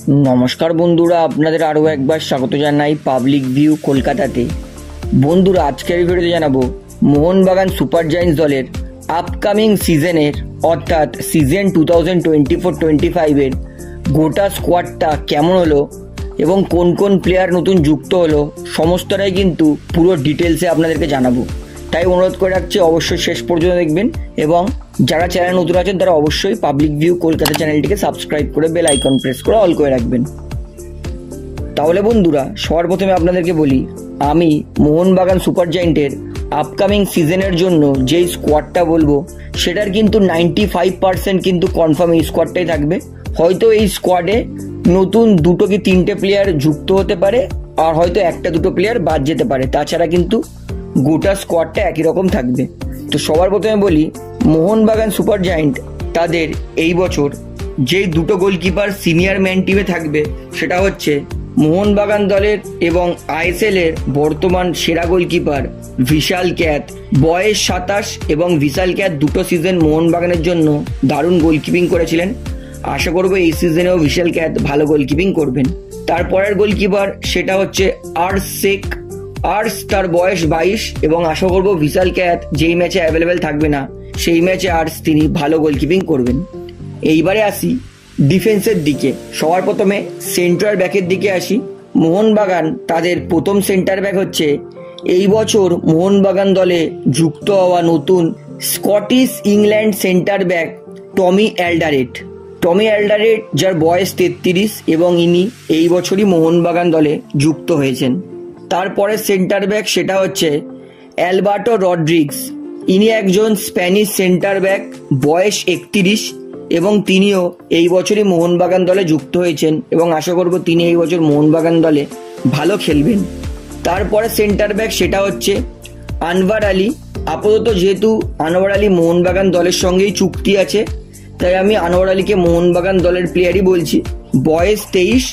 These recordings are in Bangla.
নমস্কার বন্ধুরা, আপনাদের আরও একবার স্বাগত জানাই পাবলিক ভিউ কলকাতাতে। বন্ধুরা, আজকের ভিডিওতে জানাবো মোহনবাগান সুপার জায়ান্টস দলের আপকামিং সিজনের অর্থাৎ সিজন 2024-25-এর গোটা স্কোয়াডটা কেমন হলো এবং কোন কোন প্লেয়ার নতুন যুক্ত হলো সমস্তটাই কিন্তু পুরো ডিটেলসে আপনাদেরকে জানাবো। তাই অনুরোধ করে রাখছি অবশ্যই শেষ পর্যন্ত দেখবেন এবং যারা চ্যানেল নতুন আছেন তারা অবশ্যই পাবলিক ভিউ কলকাতা চ্যানেলটিকে সাবস্ক্রাইব করে বেল আইকন প্রেস করে অল করে রাখবেন। তাহলে বন্ধুরা, সবার প্রথমে আপনাদেরকে বলি, আমি মোহনবাগান সুপার জায়ান্টের আপকামিং সিজনের জন্য যেই স্কোয়াডটা বলবো সেটার কিন্তু 95% কিন্তু কনফার্ম এই স্কোয়াডটাই থাকবে। হয়তো এই স্কোয়াডে নতুন 2 কি 3টে প্লেয়ার যুক্ত হতে পারে আর হয়তো 1-2 প্লেয়ার বাদ যেতে পারে, তাছাড়া কিন্তু গোটা স্কোয়াডটা একই রকম থাকবে। তো সবার প্রথমে বলি, মোহনবাগান সুপার জায়ান্ট তাদের এই বছর যেই 2 গোলকিপার সিনিয়র ম্যান টিমে থাকবে সেটা হচ্ছে মোহনবাগান দলের এবং আইএসএল এর বর্তমান সেরা গোলকিপার ভিশাল ক্যাত। বয়স 27 এবং ভিশাল ক্যাত 2 সিজন মোহনবাগানের জন্য দারুণ গোলকিপিং করেছিলেন। আশা করবো এই সিজনেও ভিশাল ক্যাত ভালো গোলকিপিং করবেন। তারপরের গোলকিপার সেটা হচ্ছে আর্শ শেখ। আর্শ, তার বয়স 22 এবং আশা করবো ভিশাল ক্যাত যেই ম্যাচে অ্যাভেলেবেল থাকবে না সেই ম্যাচে আর্শ তিনি ভালো গোলকিপিং করবেন। এইবারে আসি ডিফেন্সের দিকে। সবার প্রথমে সেন্ট্রাল ব্যাকের দিকে আসি। মোহনবাগান তাদের প্রথম সেন্টার ব্যাক হচ্ছে এই বছর মোহনবাগান দলে যুক্ত হওয়া নতুন স্কটিশ ইংল্যান্ড সেন্টার ব্যাক টমি অ্যালডারেট। টমি অ্যালডারেট, যার বয়স 33 এবং ইনি এই বছরই মোহনবাগান দলে যুক্ত হয়েছেন। তারপরে সেন্টার ব্যাক সেটা হচ্ছে অ্যালবার্টো রড্রিগস। ইনি একজন স্প্যানিশ সেন্টার ব্যাক, বয়স 31 এবং তিনিও এই বছরই মোহনবাগান দলে যুক্ত হয়েছেন এবং আশা করব তিনি এই বছর মোহনবাগান দলে ভালো খেলবেন। তারপরে সেন্টার ব্যাক সেটা হচ্ছে আনওয়ার আলী। আপাতত যেহেতু আনওয়ার আলী মোহনবাগান দলের সঙ্গেই চুক্তি আছে, তাই আমি আনওয়ার আলীকে মোহনবাগান দলের প্লেয়ারই বলছি। বয়স 23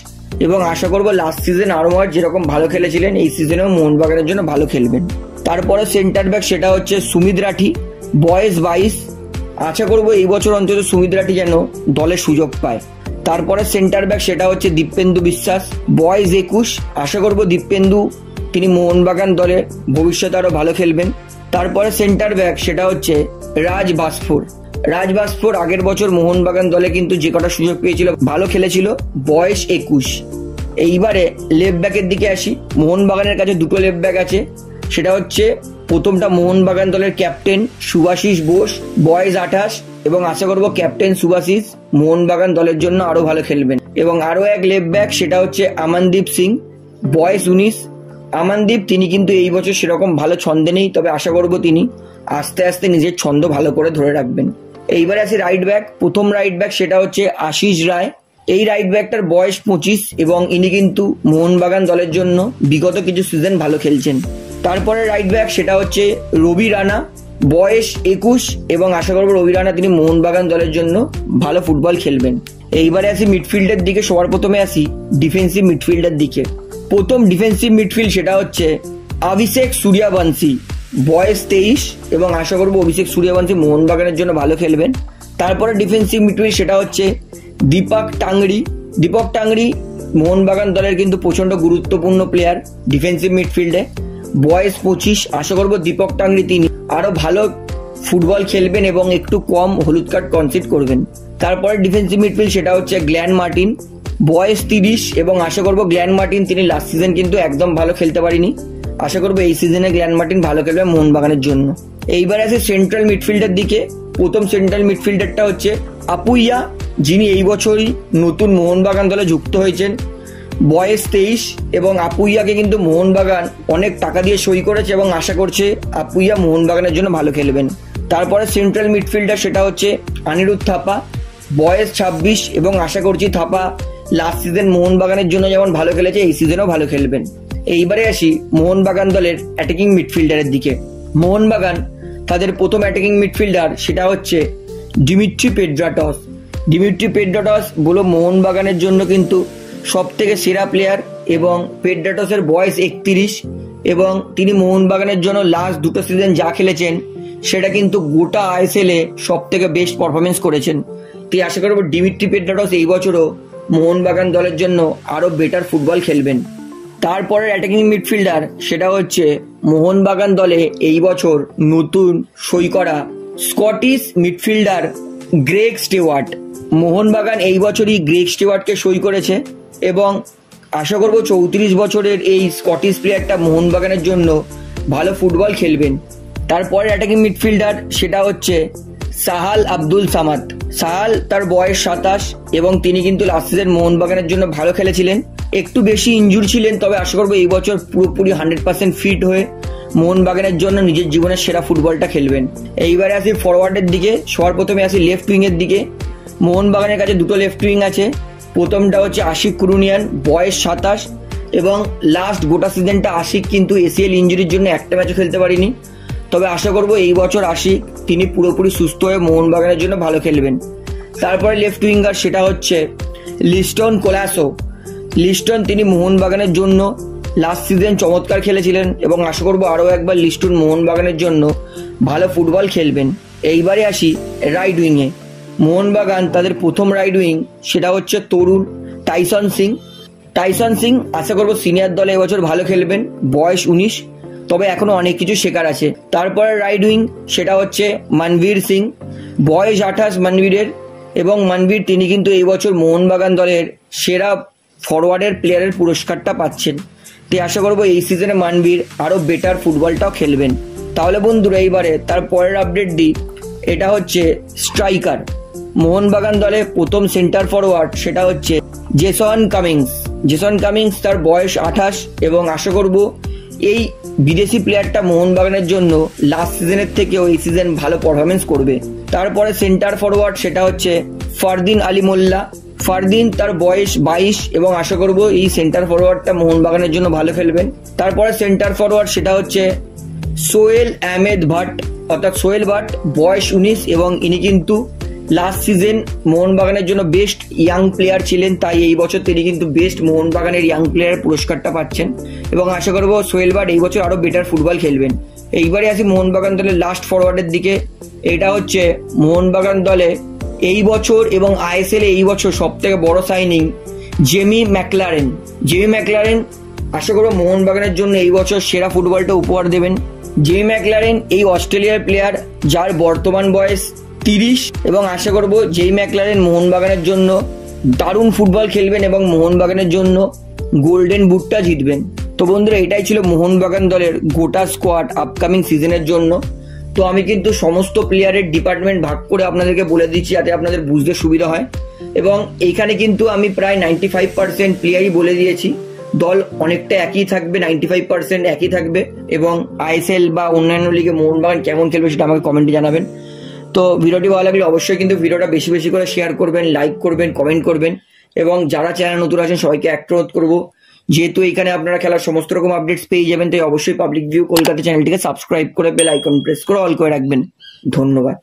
এবং আশা করব লাস্ট সিজন আনোয়ার যেরকম ভালো খেলেছিলেন এই সিজনেও মোহনবাগানের জন্য ভালো খেলবেন। তারপরে সেন্টার ব্যাক সেটা হচ্ছে সুমিত রাঠি। বয়স 22, আশা করবো এই বছর অন্তত সুমিত রাঠি যেন দলে সুযোগ পায়। তারপরে সেন্টার ব্যাক সেটা হচ্ছে দীপেন্দু বিশ্বাস। বয়স 21, আশা করবো দীপেন্দু তিনি মোহনবাগান দলে ভবিষ্যতে আরো ভালো খেলবেন। তারপরে সেন্টার ব্যাক সেটা হচ্ছে রাজ বাসফোর। রাজ বাসফোর আগের বছর মোহনবাগান দলে কিন্তু যে কটা সুযোগ পেয়েছিল ভালো খেলেছিল। বয়স 21। এইবারে লেফট ব্যাকের দিকে আসি। মোহনবাগানের কাছে 2 লেফট ব্যাক আছে, সেটা হচ্ছে প্রথমটা মোহনবাগান দলের ক্যাপ্টেন শুভাশিস বোস। বয়স 28 এবং আশা করবো ক্যাপ্টেন শুভাশিস মোহনবাগান দলের জন্য আরো ভালো খেলবেন। এবং আরো এক লেফট ব্যাক সেটা হচ্ছে আমনদীপ সিং। বয়স 19। আমনদীপ তিনি কিন্তু এই বছর সেরকম ভালো ছন্দে নেই, তবে আশা করবো তিনি আস্তে আস্তে নিজের ছন্দ ভালো করে ধরে রাখবেন। এইবারে আসি রাইট ব্যাক। প্রথম রাইট ব্যাক সেটা হচ্ছে আশিস রায়। এই রাইট ব্যাকটার বয়স 25 এবং ইনি কিন্তু মোহনবাগান দলের জন্য বিগত কিছু সিজন ভালো খেলছেন। তারপরে রাইট ব্যাক সেটা হচ্ছে রবি রানা। বয়স 21 এবং আশা করবো রবি রানা তিনি মোহনবাগান দলের জন্য ভালো ফুটবল খেলবেন। এইবারে আসি মিডফিল্ডের দিকে। সবার প্রথমে আসি ডিফেন্সিভ মিডফিল্ডের দিকে। প্রথম ডিফেন্সিভ মিডফিল্ড সেটা হচ্ছে অভিষেক সূর্যবংশী। বয়স 23 এবং আশা করবো অভিষেক সূর্যবংশী মোহনবাগানের জন্য ভালো খেলবেন। তারপরে ডিফেন্সিভ মিডফিল্ড সেটা হচ্ছে দীপক টাংরি। দীপক টাংরি মোহনবাগান দলের কিন্তু প্রচন্ড গুরুত্বপূর্ণ প্লেয়ার ডিফেন্সিভ মিডফিল্ডে। বয়স 25, আশা করবো দীপক টাংরি তিনি আরো ভালো ফুটবল খেলবেন এবং একটু কম হলুদ কার্ড কনসিড করবেন। তারপরে ডিফেন্সিভ মিডফিল্ড সেটা হচ্ছে গ্ল্যান মার্টিন। বয়স 30 এবং আশা করবো গ্ল্যান মার্টিন তিনি লাস্ট সিজন কিন্তু একদম ভালো খেলতে পারেনি, আশা করবো এই সিজনে গ্ল্যান মার্টিন ভালো খেলবে মোহনবাগানের জন্য। এইবার আছে সেন্ট্রাল মিডফিল্ডের দিকে। প্রথম সেন্ট্রাল মিডফিল্ডারটা হচ্ছে আপুইয়া, যিনি এই বছরই নতুন মোহনবাগান দলে যুক্ত হয়েছেন। বয়স 23 এবং আপুইয়াকে কিন্তু মোহনবাগান অনেক টাকা দিয়ে সই করেছে এবং আশা করছে আপুইয়া মোহনবাগানের জন্য ভালো খেলবেন। তারপরে সেন্ট্রাল মিডফিল্ডার সেটা হচ্ছে অনিরুদ্ধ থাপা। বয়স 26 এবং আশা করছি থাপা লাস্ট সিজন মোহনবাগানের জন্য যেমন ভালো খেলেছে এই সিজনেও ভালো খেলবেন। এইবারে আসি মোহনবাগান দলের অ্যাটাকিং মিডফিল্ডারের দিকে। মোহনবাগান তাদের প্রথম অ্যাটাকিং মিডফিল্ডার সেটা হচ্ছে ডিমিট্রি পেড্রাটস। ডিমিট্রি পেড্রাটস বলো মোহনবাগানের জন্য কিন্তু সব থেকে সেরা প্লেয়ার এবং পেড্রাটসের বয়স 31 এবং তিনি মোহনবাগানের জন্য লাস্ট 2 সিজন যা খেলেছেন সেটা কিন্তু গোটা আইএসএল এ সব থেকে বেস্ট পারফরমেন্স করেছেন। তাই আশা করবো ডিমিট্রি পেড্রাটস এই বছরও মোহনবাগান দলের জন্য আরও বেটার ফুটবল খেলবেন। তারপরের অ্যাটাকিং মিডফিল্ডার সেটা হচ্ছে মোহনবাগান দলে এই বছর নতুন সই করা Scottish midfielder Greg Stewart. Mohun Bagan এই বছরই গ্রেগ স্টেওয়ার্টকে সই করেছে এবং আশা করব 34 বছরের এই স্কটিশ প্লেয়ারটা মোহনবাগানের জন্য ভালো ফুটবল খেলবেন। তারপরে অ্যাটাকিং মিডফিল্ডার সেটা হচ্ছে সাহাল আব্দুল সামাদ। সাহাল তার বয়স 27 এবং তিনি কিন্তু লাস্ট সিজন মোহনবাগানের জন্য ভালো খেলেছিলেন, একটু বেশি ইনজুর ছিলেন, তবে আশা করবো এই বছর পুরোপুরি 100% ফিট হয়ে মোহনবাগানের জন্য নিজের জীবনের সেরা ফুটবলটা খেলবেন। এইবারে আসি ফরওয়ার্ডের দিকে। সবার প্রথমে আসি লেফট উইংয়ের দিকে। মোহনবাগানের কাছে দুটো লেফট উইং আছে। প্রথমটা হচ্ছে আশিক কুরুনিয়ান, বয়স 27 এবং লাস্ট গোটা সিজনটা আশিক কিন্তু এসিএল ইঞ্জুরির জন্য একটা ম্যাচও খেলতে পারেনি, তবে আশা করব এই বছর আশিক তিনি পুরোপুরি সুস্থ হয়ে মোহনবাগানের জন্য ভালো খেলবেন। তারপরে লেফট উইঙ্গার সেটা হচ্ছে লিস্টন কোলাসো। লিস্টন তিনি মোহনবাগানের জন্য লাস্ট সিজন চমৎকার খেলেছিলেন এবং আশা করব আরও একবার লিস্টন মোহনবাগানের জন্য ভালো ফুটবল খেলবেন। এইবারে আসি রাইট উইংয়ে। মোহনবাগান তাদের প্রথম রাইট উইং সেটা হচ্ছে তরুণ টাইসন সিং। টাইসন সিং আশা করব সিনিয়র দলে এবছর ভালো খেলবেন, বয়স 19, তবে এখনো অনেক কিছু শেখার আছে। তারপরে রাইট উইং সেটা হচ্ছে মনবীর সিং, বয়স 28 মনবীরের এবং মনবীর তিনি কিন্তু এই বছর মোহনবাগান দলের সেরা ফরওয়ার্ডের প্লেয়ারের পুরস্কারটা পাচ্ছেন। তাই আশা করবো এই সিজনে মনবীর আরও বেটার ফুটবলটাও খেলবেন। তাহলে বন্ধুরা এইবারে তার পরের আপডেট দিই। এটা হচ্ছে স্ট্রাইকার। মোহনবাগান দলে প্রথম সেন্টার ফরওয়ার্ড সেটা হচ্ছে জেসন কামিংস। জেসন কামিংস তার বয়স 28 এবং আশা করব এই বিদেশি প্লেয়ারটা মোহনবাগানের জন্য লাস্ট সিজনের থেকেও এই সিজন ভালো পারফরমেন্স করবে। তারপরে সেন্টার ফরওয়ার্ড সেটা হচ্ছে ফারদিন আলী মোল্লা। ফারদিন তার বয়স 22 এবং আশা করব এই সেন্টার ফরওয়ার্ডটা মোহনবাগানের জন্য ভালো খেলবেন। তারপরে সেন্টার ফরওয়ার্ড সেটা হচ্ছে সোহেল আহমেদ ভাট, অর্থাৎ সোহেল ভাট, বয়স 19 এবং ইনি কিন্তু লাস্ট সিজন মোহনবাগানের জন্য বেস্ট ইয়াং প্লেয়ার ছিলেন, তাই এই বছর তিনি কিন্তু বেস্ট মোহনবাগানের ইয়াং প্লেয়ারের পুরস্কারটা পাচ্ছেন এবং আশা করব সোহেল ভাট এই বছর আরও বেটার ফুটবল খেলবেন। এইবারে আসি মোহনবাগান দলের লাস্ট ফরওয়ার্ডের দিকে। এটা হচ্ছে মোহনবাগান দলে এই বছর এবং আইএসএল এই বছর সব থেকে বড় signing Jamie McLaren. Jamie McLaren আশা করব মোহনবাগানের জন্য এই বছর সেরা ফুটবলটা উপহার দেবেন। জেমি ম্যাকলারেন এই অস্ট্রেলিয়ার প্লেয়ার যার বর্তমান বয়স 30 এবং আশা করব জেমি ম্যাকলারেন মোহনবাগানের জন্য দারুণ ফুটবল খেলবেন এবং মোহনবাগানের জন্য গোল্ডেন বুটটা জিতবেন। তো বন্ধুরা এটাই ছিল মোহনবাগান দলের গোটা স্কোয়াড আপকামিং সিজনের জন্য। তো আমি কিন্তু সমস্ত প্লেয়ারের ডিপার্টমেন্ট ভাগ করে আপনাদেরকে বলে দিচ্ছি যাতে আপনাদের বুঝতে সুবিধা হয় এবং এইখানে কিন্তু আমি প্রায় 95% প্লেয়ারই বলে দিয়েছি। দল অনেকটা একই থাকবে, 95% একই থাকবে এবং আইএসএল বা অন্যান্য লিগে মোহনবাগান কেমন খেলবে সেটা আমাকে কমেন্টে জানাবেন। তো ভিডিওটি ভালো লাগলে অবশ্যই কিন্তু ভিডিওটা বেশি বেশি করে শেয়ার করবেন, লাইক করবেন, কমেন্ট করবেন এবং যারা চ্যানেল নতুন আছেন সবাইকে অনুরোধ করবো যেহেতু এখানে আপনারা খেলার সমস্ত রকম আপডেটস পেয়ে যাবেন, তাই অবশ্যই পাবলিক ভিউ কলকাতা চ্যানেলটিকে সাবস্ক্রাইব করে বেল আইকন প্রেস করে অল করে রাখবেন। ধন্যবাদ।